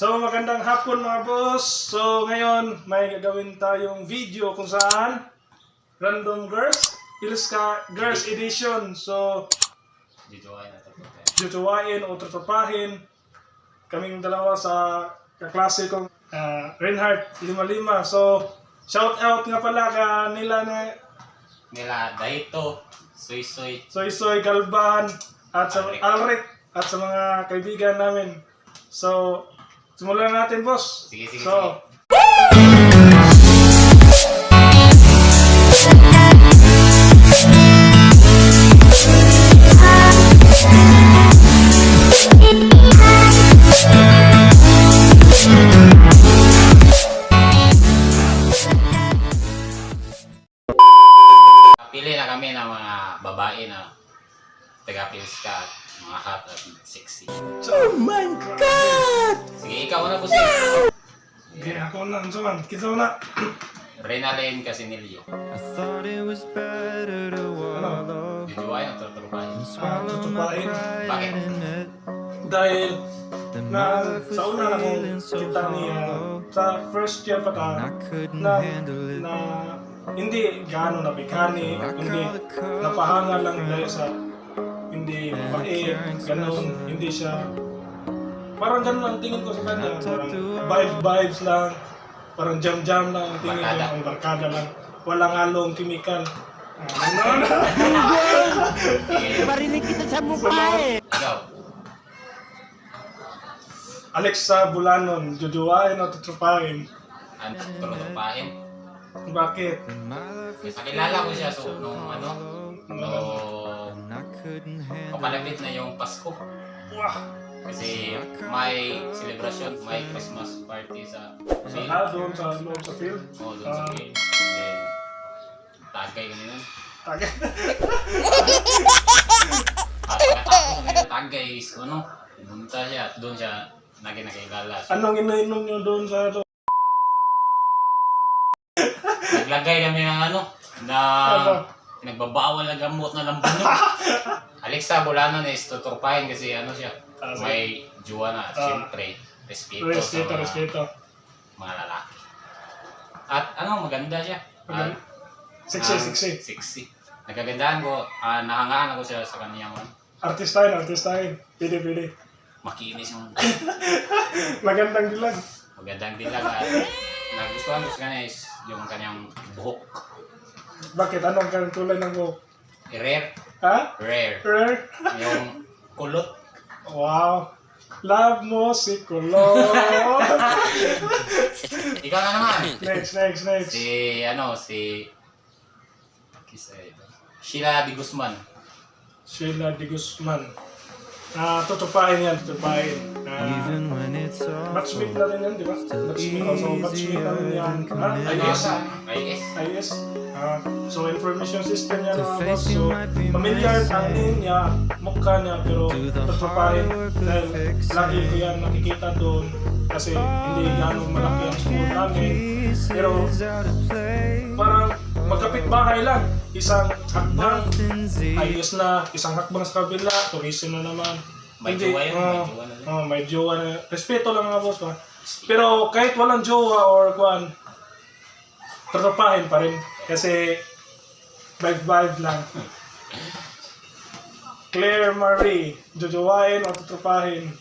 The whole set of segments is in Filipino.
So magandang hapon mga boss. So ngayon may gagawin tayong video kung saan Random Girls Pilska Girls Edition. So jujuwain o tutupahin kaming dalawa sa kaklase kong Reinhardt 55. So shout out nga pala ka nila Daito, Soy Soy Galban at sa Alric at sa mga kaibigan namin. So simulan natin, boss. Sige. So, pili na kami ng mga babae na taga-Pilska at mga hot at sexy. oh my God! Sige, ikaw na po Okay, ako na. So, kita mo na. Renalyn Casinillo. Ano? Jujuwain o tutupahin? Tutupain. Bakit? Dahil sa una na kong kita niya sa first year pa ta na hindi gaano nabighani, hindi napahanga lang dahil sa hindi mabait, gano'n, hindi siya parang gano'n ang tingin ko sa kanya, parang vibes lang, parang jam lang ang tingin ko, ang barkada lang, walang halong chemical. Marinig kita sa mukha eh! Ikaw? Alexa Bulanon, jujuwain o tutupain? Ano? Tutupahin? Bakit? Nakilala ko siya kapalapit na yung Pasko. Wah! Kasi may celebration, may Christmas party sa field. Doon sa loob sa field? Oo, doon sa field. Then, tagay kami nun. Tagay. At pagkatapos kami tagay is pumunta siya at doon siya nakilala. So, Anong iniinom nyo doon sa ito? naglagay kami ng nagbabawal na gamot na lambunog. Alexa Bulanon is tuturpahin kasi siya, may jowa na. Siyempre, respeto sa mga lalaki. At maganda siya. Sexy. Nagagandahan ko, nahangaan ako siya sa kaniyang Artistahin. Pili. makinis yung Magandang dilag. at nagustuhan ko sa kanya is yung kanyang buhok. Bakit? Anong kang tulay ng buhok? Rare. Ha? Rare. Rare? Yung kulot. Wow. Love mo si Kulot. Ikaw na naman. Next. Si Sheila De Guzman. Sheila De Guzman. Tutupain yan. Matchmate na rin yan, di ba? Matchmate na rin yan. IS. So, information system niya mga boss. So, familiar ang name niya, mukha niya, pero tutupain. Dahil lagi ko yan nakikita doon. Kasi hindi gano'ng malaki ang school namin. Pero, parang magkapit-bahay lang. Isang hakbang, ayos na. Isang hakbang sa kabila, tourism na naman. May jowa yun, may jowa na. Respeto lang mga boss ba. Pero kahit walang jowa or kuan, tutupahin pa rin. Kasi vibe lang. Claire Marie, jujuwain o tutupahin?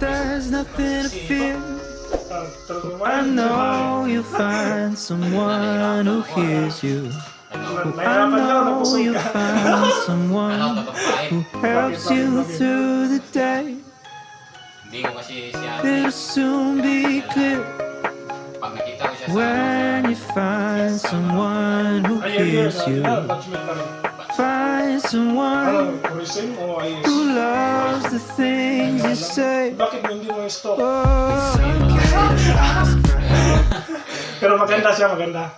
There's nothing to fear. I know you'll find someone who hears you. I know you'll find someone who helps you through the day. Hindi ko kasi siya. It'll soon be clear Pag nakita ko siya sa when you find someone who hears you. Find someone Tourism o ayos? who loves the things you say. Bakit hindi mo i-stop? Oh, Pero maganda siya, maganda.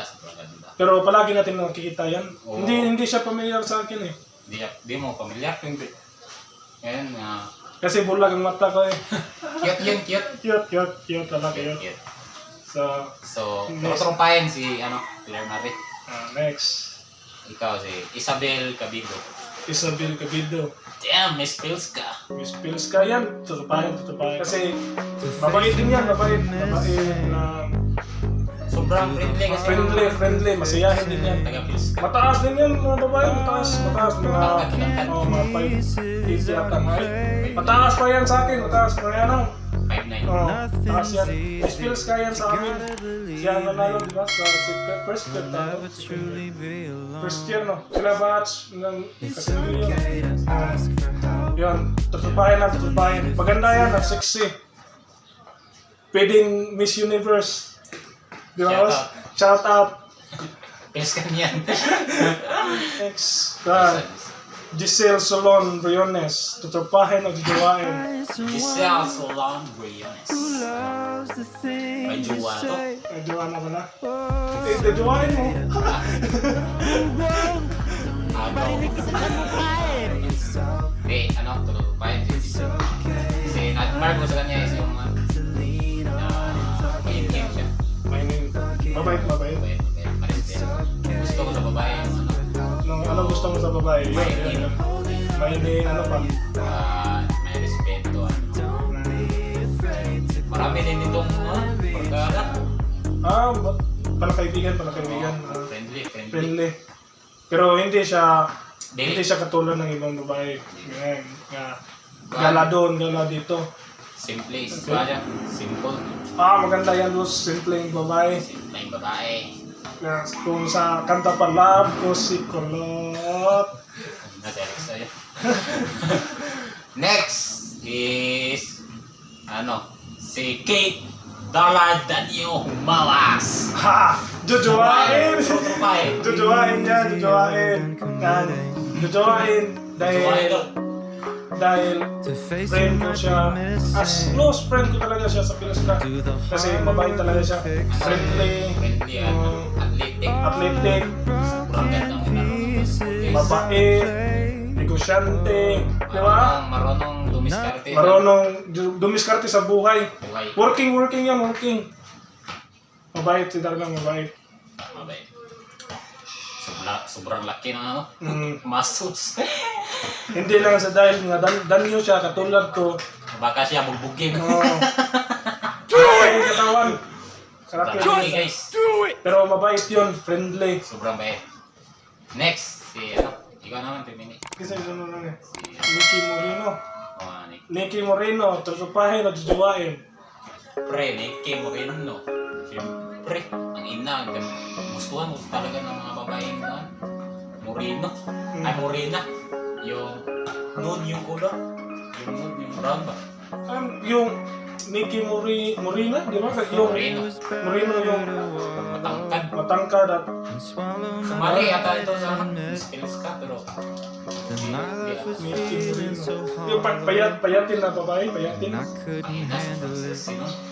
sobrang ganda. Pero palagi natin nakikita yan. Oo. Hindi siya familiar sa akin eh. Di mo pamilyar. Ngayon, Kasi bulag ang mata ko eh. cute. Cute talaga yun. Cute. So, tuturumpahin si Claire Marie. next. Ikaw si Isabel Cabido. Isabel Cabido. Damn, may spills ka. Miss Pilska yan, tutupahin. Kasi mabait din yan, mabait na Sobrang friendly kasi. friendly, masayahin din yan. Taga-pills ka. Mataas din yan mga babae, mataas, mga 5'8" yata nga eh. Mataas pa yan sa akin, mataas pa yan ang. 5'9". Mataas yan. Miss Pilska yan sa amin. Siya ang nanalo, di ba? Sa first year tayo. First year, no? Sila batch ng kasilyo. Yun, tutupahin. Maganda yan, sexy. Pwedeng Miss Universe. Di ba? Shout out. Pills ka niyan. Next. Giselle Solon Briones. Tutupahin o jujuwain. Giselle Solon Briones. May jowa na to. Jujuwa na ba na? Jujuwain mo. Ano, tutupahin si Giselle. Kasi na-admire ko sa kanya is yung main-game siya. Mabait. Gusto ko sa babae yung Ano gusto mo sa babae? May ano pa? may respeto. Marami din itong pagkala. Palakaibigan. Friendly. Pero hindi siya katulad ng ibang babae. Gala doon, gala dito. Simple, simple. Maganda yan, Luz. Simple yung babae. Simple yung babae. Kung sa kanta pa love ko si Kulot. Nasa Alexa yun. Next is si Kate Dalardanio Malas. Jujuwain! Tutupahin. Jujuwain dahil friend ko siya, as close friend ko talaga siya sa Pilska. Kasi mabait talaga siya. Friendly, athletic, Sobrang ganda ng mabait, negosyante, di ba? Marunong dumiskarte. Marunong dumiskarte sa buhay. Buhay. Working yan. Mabait, si Dargang mabait. Mabait. Sobrang laki ng muscles. Hindi lang sa dahil nga danyo siya katulad ko. Baka siya bugbugin. Ay, katawan. Sarap Sobrang yun. guys. Pero mabait yun, friendly. Sobrang bait. Next, ikaw naman, Pimini. Kasi ano lang eh. Nicky Moreno. Nick. Nicky Moreno, tutupahin o jujuwain. Pre, Nicky Moreno. Siyempre, ang ina. Gusto talaga ng mga babaeng Moreno. Ay, Morena. Yung nude yung color. Yung nude, yung brown ba? Yung Nicky Morena, di ba? Yung Moreno yung matangkad at Sumali ata ito sa skills ka, pero Nicky Moreno. Yung payatin na babae, payatin.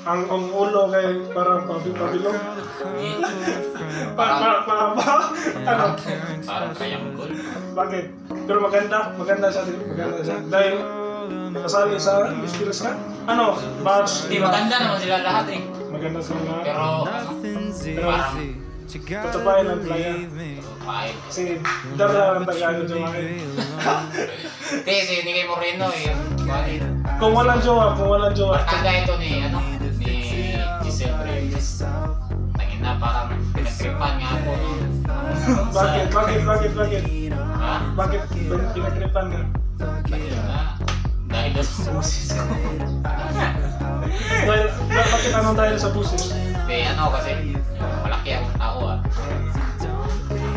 Ang ulo kay parang pabilong. Parang kayang gold. Bakit? Pero maganda siya. Dahil kasali sa skills ka? Batch? Hindi, maganda naman sila lahat eh. Maganda sila lahat. Pero parang Tutupahin ang playa. tutupahin. Kasi dara ang tagano juwain. Kasi hindi kay Moreno eh. Kung walang jowa. Barkada ito ni Giselle Briones. Tangin na parang pinagtripan nga ako. Bakit? Ha? Bakit pinagripan ka? Dahil sa busis ko. Bakit dahil sa busis? Kasi kasi malaki ang tao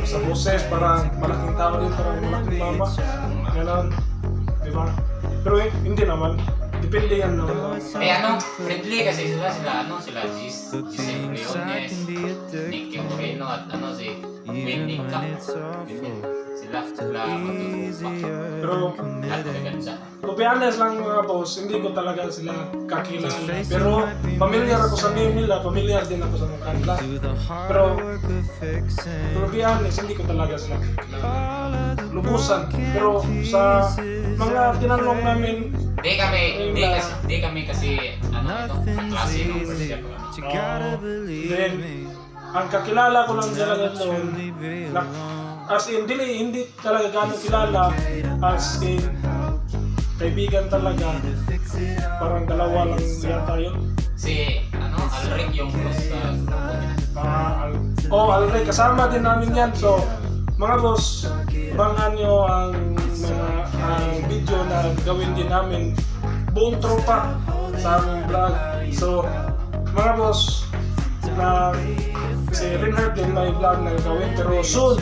Sa busis, parang malaking tao din, parang malaking mama. Ganon. Diba? Pero hindi naman. Depende yan naman. friendly kasi sila Giselle Briones, Nicky Moreno at si Wendy Cap. Sila matutupa. Pero At maganda. to be honest lang mga boss, hindi ko talaga sila kakilala. Pero familiar ako sa name nila, familiar din ako sa mukha nila. Pero to be honest, hindi ko talaga sila kakilala. Lubusan. Pero sa mga tinanong namin, Di kami kasi klase ng first year then, ang kakilala ko lang talaga doon, as in, hindi talaga gano'ng kilala, as in, kaibigan talaga, parang dalawa lang yata yun. Si, Alric yung boss sa grupo niya. Alright, kasama din namin yan. So, mga boss, abangan nyo ang mga video na gawin din namin. Buong tropa sa aming vlog. So, mga boss, na si Reinhard din may vlog na gawin. Pero soon,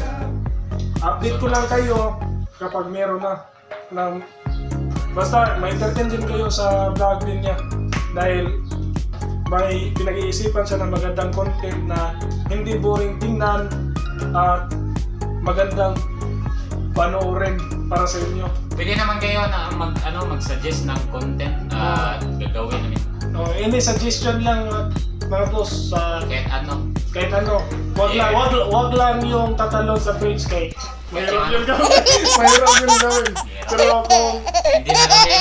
update ko lang kayo kapag meron na. Basta, ma-entertain din kayo sa vlog din niya. Dahil may pinag-iisipan siya ng magandang content na hindi boring tingnan at magandang panoorin para sa inyo. Pwede naman kayo na mag-suggest ng content na gagawin namin. Any suggestion lang mga boss sa Kahit ano. Wag lang yung tatalon sa page kay mahirap yun gawin. Mahirap yun gawin. Pero kung hindi na kami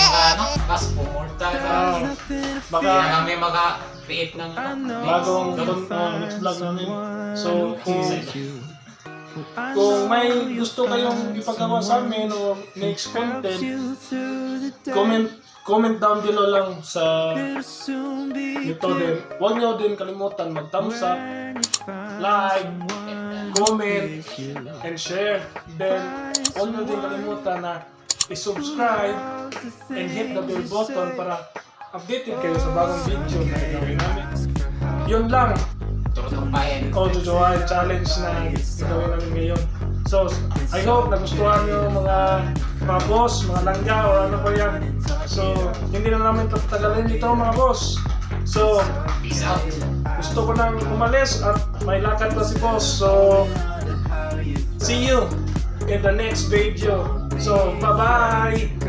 mas pumulta baka hindi na kami maka-create ng bagong next vlog namin. So kung may gusto kayong ipagawa sa amin o next content, comment down below lang sa dito din. Huwag nyo din kalimutan mag-thumbs up, like, comment, and share. Then, huwag nyo din kalimutan na i-subscribe and hit the bell button para updated kayo sa bagong video na gagawin namin. Yun lang. Turutumpahin. Jojohan challenge na gagawin namin ngayon. So, I hope nagustuhan nyo mga boss, mga langga, o ano pa yan. So, hindi na namin tatagalin dito mga boss. So, Peace out. gusto ko nang umalis at may lakad pa si boss. So, see you in the next video. So, bye-bye!